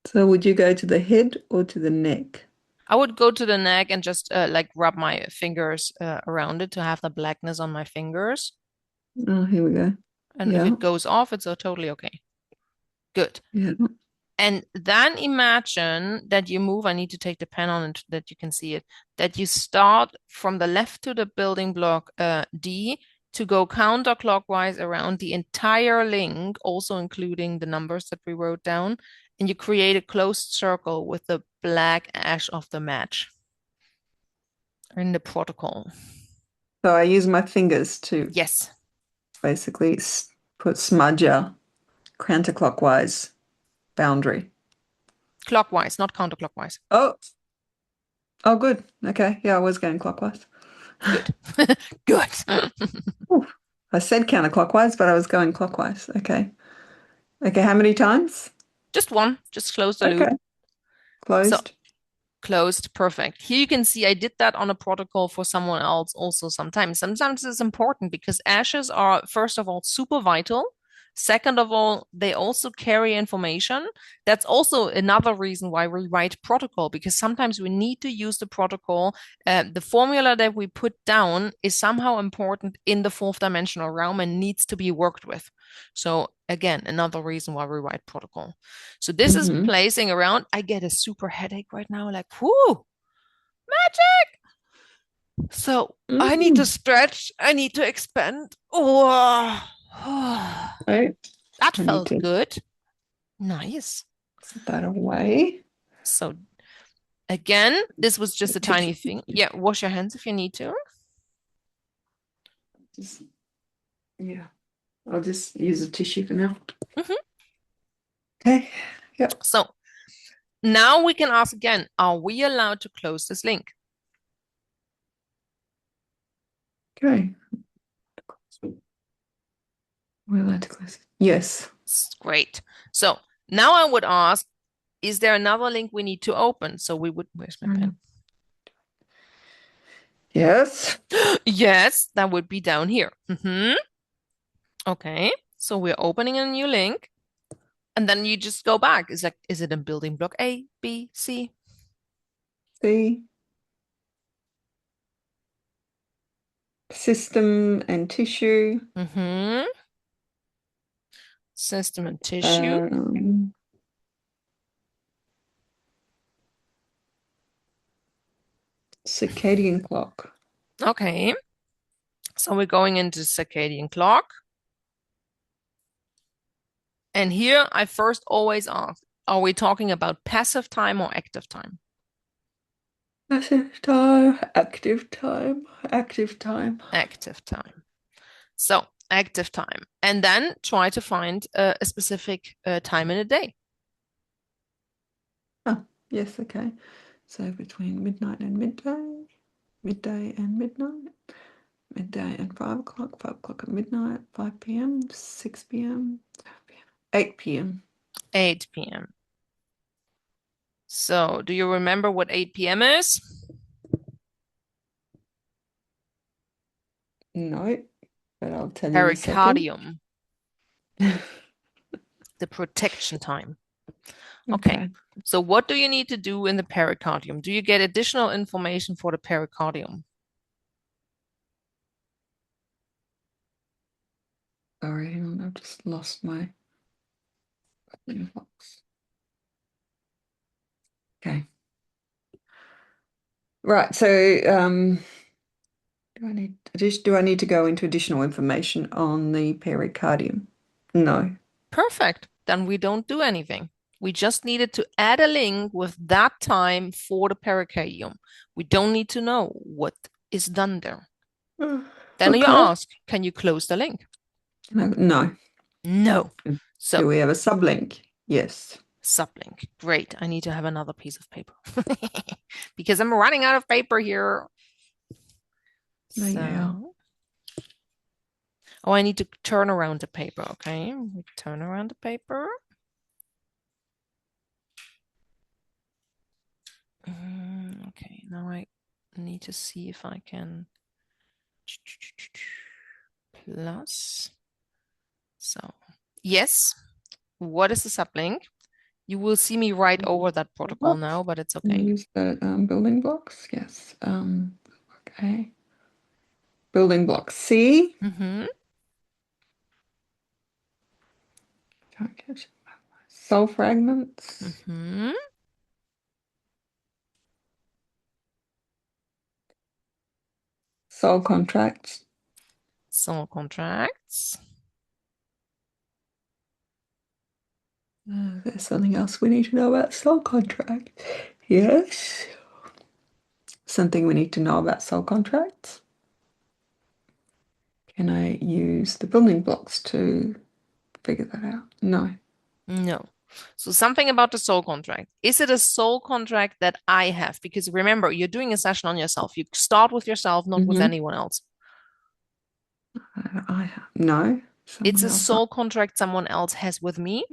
So would you go to the head or to the neck? I would go to the neck and just like rub my fingers around it to have the blackness on my fingers. Oh, here we go. And if Yeah. it goes off, it's totally okay. Good. Yeah. And then imagine that you move. I need to take the pen on it that you can see it. That you start from the left to the building block D to go counterclockwise around the entire link, also including the numbers that we wrote down. And you create a closed circle with the black ash of the match in the protocol. So I use my fingers to Yes, basically put smudger counterclockwise boundary. clockwise, not counterclockwise. Oh, oh, good. Okay. Yeah, I was going clockwise. Good. Good. Ooh, I said counterclockwise, but I was going clockwise. Okay. Okay, how many times? Just one, just close the Okay, loop. So closed. closed, perfect. Here you can see I did that on a protocol for someone else also sometimes. Sometimes it's important because ashes are, first of all, super vital. Second of all, they also carry information. That's also another reason why we write protocol, because sometimes we need to use the protocol. The formula that we put down is somehow important in the fourth dimensional realm and needs to be worked with. So again, another reason why we write protocol. So this is Hmm. placing around. I get a super headache right now, like, whoo, magic. So I need to Mm. stretch. I need to expand. Oh, Right. that I need felt to good. Nice. put that away. So again, this was The just a tiny tissue. thing. Yeah, wash your hands if you need to. Just, yeah, I'll just use a tissue for now. Mhm. Okay. Yep. So now we can ask again, are we allowed to close this link? Okay. We're allowed to close it. Yes. Great. So now I would ask, is there another link we need to open? So we would, where's my pen? Yes. Yes, that would be down here. Okay, so we're opening a new link and then you just go back. Is like, is it in building block A, B, C? See, system and tissue. Mm-hmm. System and tissue. Um, circadian clock. Okay, so we're going into circadian clock. And here I first always ask, are we talking about passive time or active time? Passive time, active time, active time. Active time. So active time. And then try to find a specific time in a day. Oh, yes, okay. So between midnight and midday, midday and midnight, midday and 5 o'clock, 5 o'clock at midnight, 5 p.m., 6 p.m., 8 p.m. 8 p.m. So do you remember what 8 p.m. is? No, but I'll tell you in a second. Pericardium, the protection time. Okay. Okay. So what do you need to do in the pericardium? Do you get additional information for the pericardium? Sorry, hang on, I've just lost my box. Okay. Right, so do I need to go into additional information on the pericardium? No. Perfect. Then we don't do anything. We just needed to add a link with that time for the pericardium. We don't need to know what is done there. Then you Okay. ask, can you close the link? No, no. No. So Do we have a sublink? Yes. sublink. Great. I need to have another piece of paper because I'm running out of paper here. No, yeah. So, oh, I need to turn around the paper. Okay. We turn around the paper. Okay. Now I need to see if I can plus. So, yes. What is the sublink? You will see me write over that protocol Blocks. now, but it's okay. Use the building blocks. Yes. Okay. Building block C. Mm-hmm. Can't catch it. Soul fragments. Mm-hmm. Soul contracts. Soul contracts. There's something else we need to know about soul contract. Yes. Something we need to know about soul contracts. Can I use the building blocks to figure that out? No. No. So something about the soul contract. Is it a soul contract that I have? Because remember, you're doing a session on yourself. You start with yourself, not with Mm-hmm. anyone else. I have no. It's Someone a else. Not soul contract someone else has with me.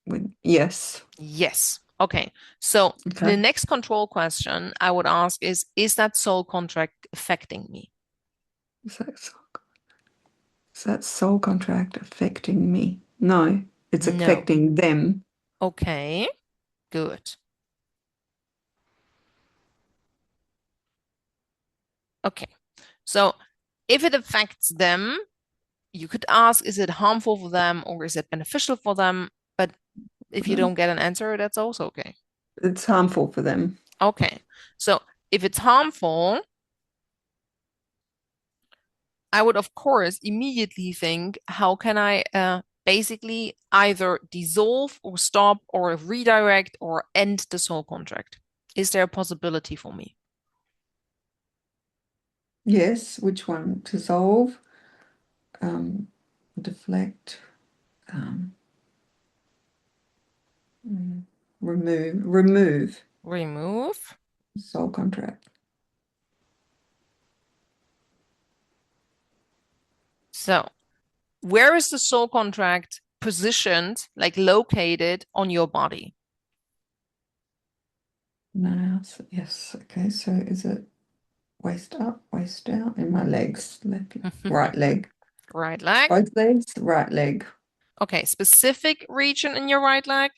with. Yes. Yes. Okay. So the Okay. next control question I would ask is that soul contract affecting me? Is that soul, is that soul contract affecting me? No. It's No. affecting them. Okay. Good. Okay. So if it affects them, you could ask, is it harmful for them or is it beneficial for them? But For if you them. don't get an answer, that's also okay. It's harmful for them. Okay. So if it's harmful, I would, of course, immediately think, how can I basically either dissolve or stop or redirect or end the soul contract? Is there a possibility for me? Yes. Which one? Dissolve, um, deflect, um, remove Remove. soul contract. So, where is the soul contract positioned, like located on your body? Now, yes. Okay. So is it waist up, waist down, in my legs? Left, right leg. Right leg. Both legs, right leg. Okay, specific region in your right leg.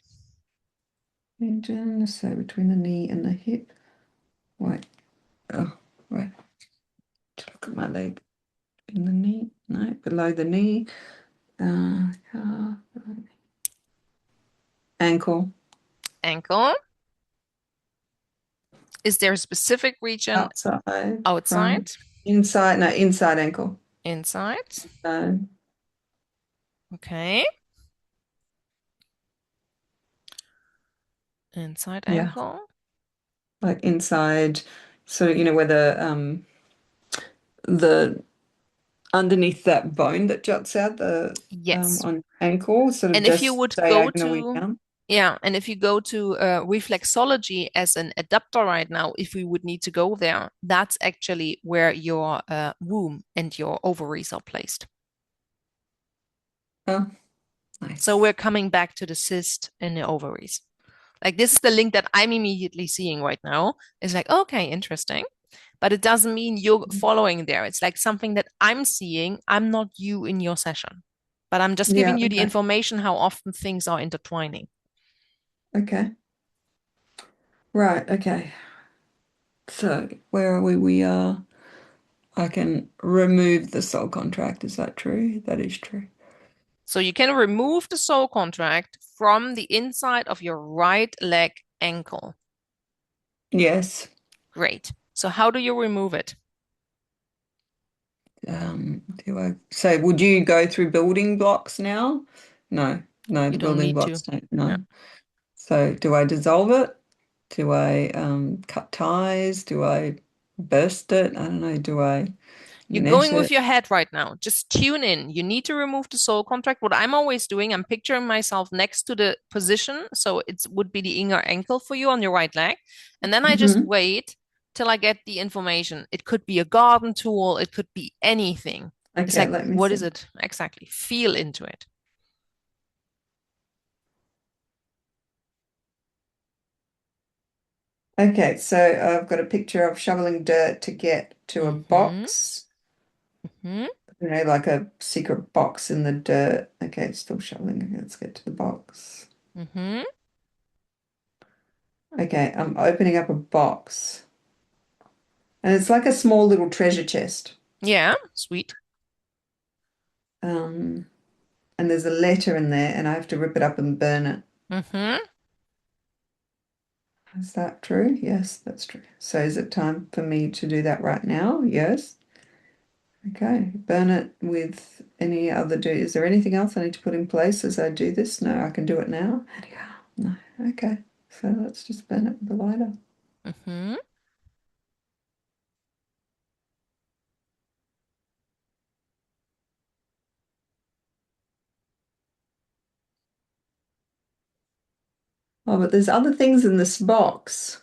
Region, so between the knee and the hip. Wait. Oh, wait. To look at my leg. In the knee. No, below the knee. Calf, ankle. Ankle. Is there a specific region Outside, front, outside? inside. No, inside ankle. Inside. No. Okay. Inside Yeah. ankle. Like inside, sort of, where the underneath that bone that juts out the Yes. on ankle, sort of And if you just would go diagonally to, down. yeah, and if you go to reflexology as an adapter right now, if we would need to go there, that's actually where your womb and your ovaries are placed. Oh, So nice. we're coming back to the cyst in the ovaries. Like this is the link that I'm immediately seeing right now. It's like, okay, interesting. But it doesn't mean you're following there. It's like something that I'm seeing. I'm not you in your session, but I'm just Yeah, giving you the okay. information how often things are intertwining. Okay. Right, okay. So where are we? We are, I can remove the soul contract. Is that true? That is true. So you can remove the soul contract from the inside of your right leg ankle. Yes. Great. So how do you remove it? So would you go through building blocks now? No, no, You the don't building need to. blocks don't, Yeah. no. So do I dissolve it? Do I cut ties? Do I burst it? I don't know. Do I You're net going with it? your head right now. Just tune in. You need to remove the soul contract. What I'm always doing, I'm picturing myself next to the position. So it would be the inner ankle for you on your right leg. And then I just Hmm. wait till I get the information. It could be a garden tool, it could be anything. It's Okay, like, let me what is see. it exactly? Feel into it. Okay, so I've got a picture of shoveling dirt to get to a Mm-hmm. box, Mm-hmm. like a secret box in the dirt. Okay, it's still shoveling. Okay, let's get to the box. Mm-hmm. Okay, I'm opening up a box, and it's like a small little treasure chest. Yeah, sweet. Um, and there's a letter in there, and I have to rip it up and burn it. Mm-hmm. Is that true? Yes, that's true. So is it time for me to do that right now? Yes. Okay. Burn it with any other do. Is there anything else I need to put in place as I do this? No, I can do it now. No. Okay. So let's just burn it with the lighter. Mm-hmm. Oh, but there's other things in this box.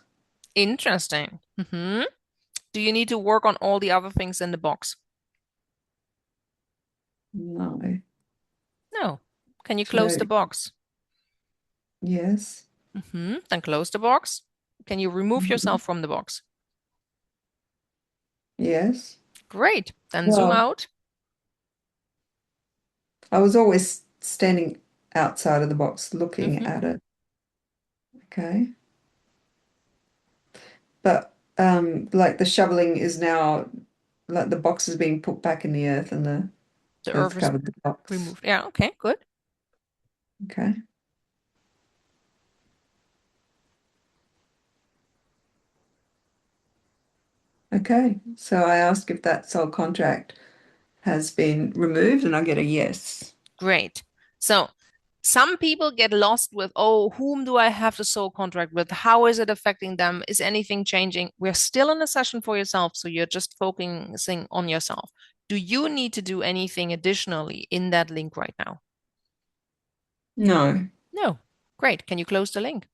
Interesting. Mm-hmm. Do you need to work on all the other things in the box? No. No. Can you close So the box? yes. Then close the box. Can you remove Mhm. yourself from the box? Yes. Great. Then zoom Well, out. I was always standing outside of the box looking hmm at it. Okay. But like the shoveling is now like the box is being put back in the earth and the The earth earth is covered the box. removed. Yeah, okay, good. Okay. Okay. So I ask if that soul contract has been removed and I get a yes. Great. So some people get lost with, oh, whom do I have the soul contract with? How is it affecting them? Is anything changing? We're still in a session for yourself, so you're just focusing on yourself. Do you need to do anything additionally in that link right now? No. No. Great. Can you close the link,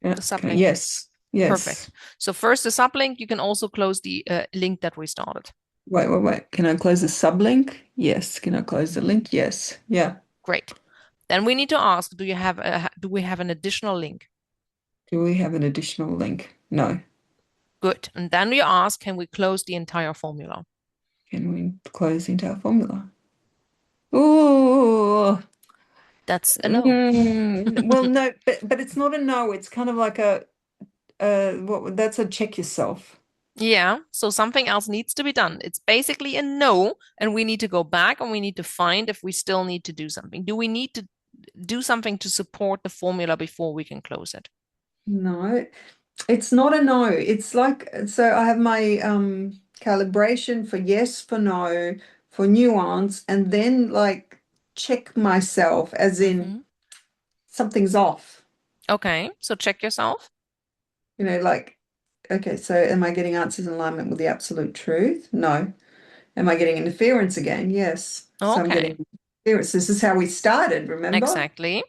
Yeah. the Okay. sublink? Yes. Perfect. Yes. So first the sublink, you can also close the link that we started. Wait. Can I close the sublink? Yes. Can I close the link? Yes. Yeah. Great. Then we need to ask, do we have an additional link? Do we have an additional link? No. Good. And then we ask, can we close the entire formula? Can we close the entire formula? Ooh. That's a no. Well, no, but it's not a no. It's kind of like that's a check yourself. Yeah, so something else needs to be done. It's basically a no, and we need to go back and we need to find if we still need to do something. Do we need to do something to support the formula before we can close it? No, it's not a no. It's like, so I have my calibration for yes, for no, for nuance, and then like check myself as in Hmm. something's off. Okay, so check yourself. Like, okay, so am I getting answers in alignment with the absolute truth? No. Am I getting interference again? Yes. So I'm Okay, getting interference. This is how we started, remember? exactly.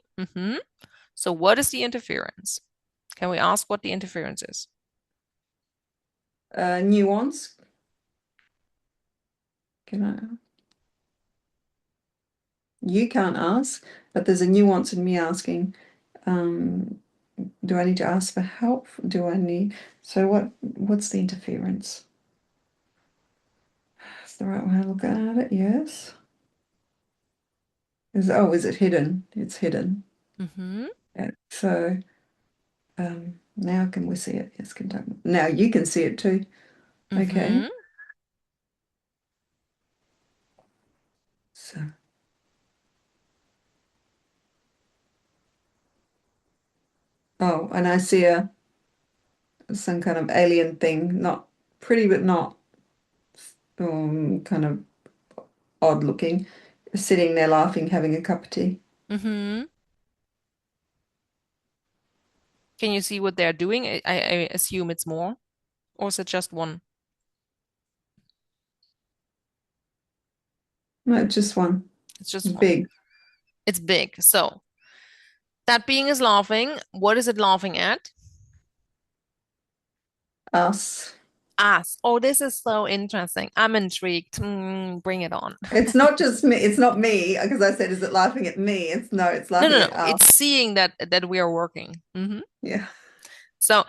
So what is the interference? Can we ask what the interference is? Nuance. Can I? You can't ask, but there's a nuance in me asking. Um, do I need to ask for help? Do I need? So what's the interference? Is the right way of looking at it? Yes. Is it hidden? It's hidden. Hmm. Yeah. So now can we see it? Yes, Kentucky. Now you can see it too. Okay. Hmm. So and I see some kind of alien thing, not pretty but not kind of odd looking, sitting there laughing, having a cup of tea. Hmm. Can you see what they're doing? I assume it's more, or is it just one? No, just one. It's just one. Big. It's big. So that being is laughing. What is it laughing at? Us. Us. Oh, this is so interesting. I'm intrigued. Bring it on. It's not just me. It's not me because I said, is it laughing at me? It's no, it's No, no, laughing at no. us. It's seeing that we are working. Yeah. So,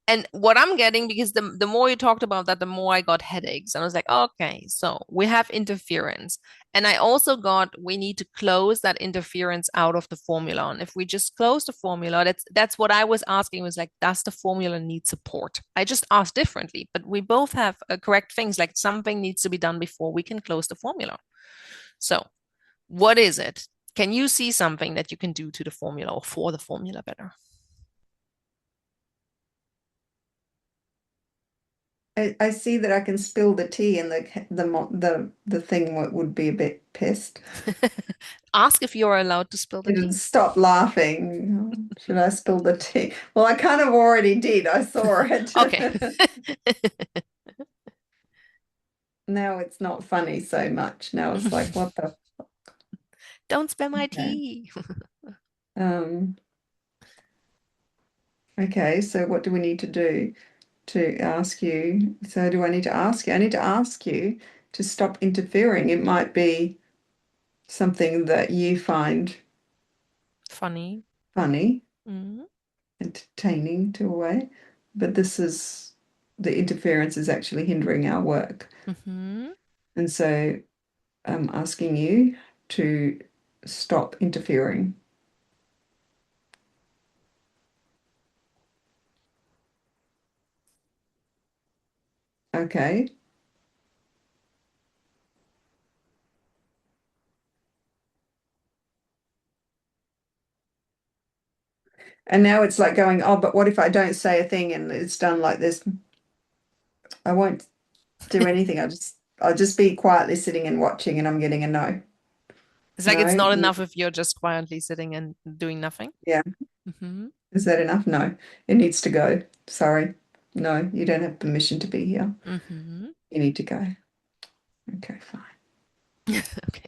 and what I'm getting, because the more you talked about that, the more I got headaches. And I was like, okay, so we have interference. And I also got we need to close that interference out of the formula. And if we just close the formula, that's what I was asking was like, does the formula need support? I just asked differently, but we both have correct things like something needs to be done before we can close the formula. So, what is it? Can you see something that you can do to the formula or for the formula better? I see that I can spill the tea and the thing would be a bit pissed. Ask if you're allowed to spill the It'd tea. stop laughing. Should I spill the tea? Well, I kind of already did. I saw it. Okay. Now it's not funny so much. Now it's like, what the? Don't spill my Okay. tea. Um, okay, so what do we need to do to ask you? So do I need to ask you? I need to ask you to stop interfering. It might be something that you find Funny. funny, Mm. entertaining to a way, but the interference is actually hindering our work. Hmm. And so I'm asking you to stop interfering. Okay. And now it's like going, oh, but what if I don't say a thing and it's done like this? I won't do anything. I'll just be quietly sitting and watching and I'm getting a no. It's like it's No. not enough if you're just quietly sitting and doing nothing. Yeah. Hmm. Is that enough? No. It needs to go. Sorry. No, you don't have permission to be here. Hmm. You need to go. Okay, fine. Okay.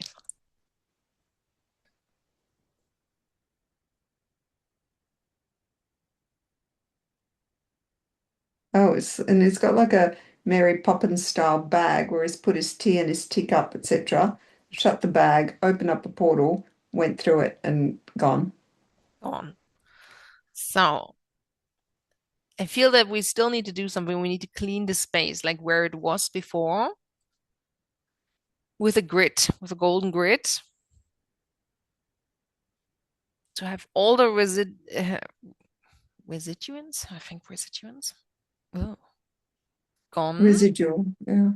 Oh, and it's got like a Mary Poppins style bag where he's put his tea and his teacup, etc. Shut the bag, opened up a portal, went through it and gone. On. So I feel that we still need to do something. We need to clean the space like where it was before with a grid, with a golden grid to have all the residuants, I think residuants, oh, gone. Residual. Yeah.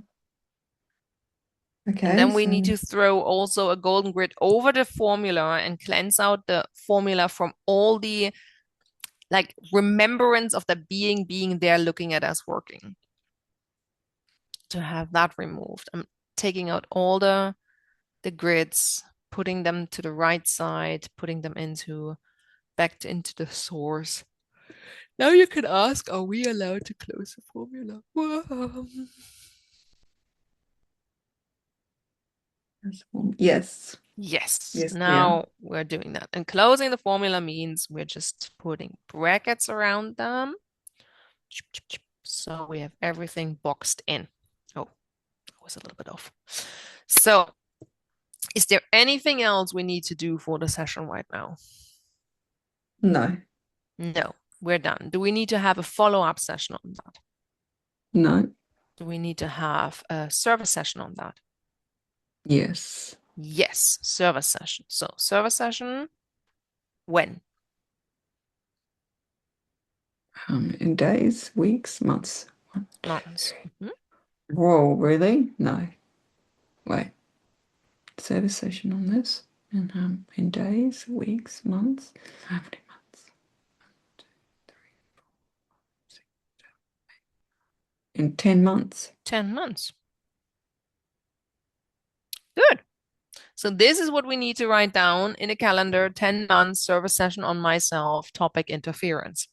And Okay, then we so need to throw also a golden grid over the formula and cleanse out the formula from all the like remembrance of the being there looking at us working. To have that removed. I'm taking out all the grids, putting them to the right side, putting them into back into the source. Now you can ask, are we allowed to close the formula? yes. Yes, Yes, we are. now we're doing that. And closing the formula means we're just putting brackets around them. So we have everything boxed in. Oh, I was a little bit off. So is there anything else we need to do for the session right now? No, No, we're done. Do we need to have a follow-up session on that? no, Do we need to have a service session on that? yes. Yes, service session. So service session, when? In days, weeks, months. Months. Mhm. Whoa, really? No. Wait. Service session on this. And in days, weeks, months. How many months? In 10 months. 10 months. Good. So this is what we need to write down in a calendar, 10 months service session on myself, topic interference.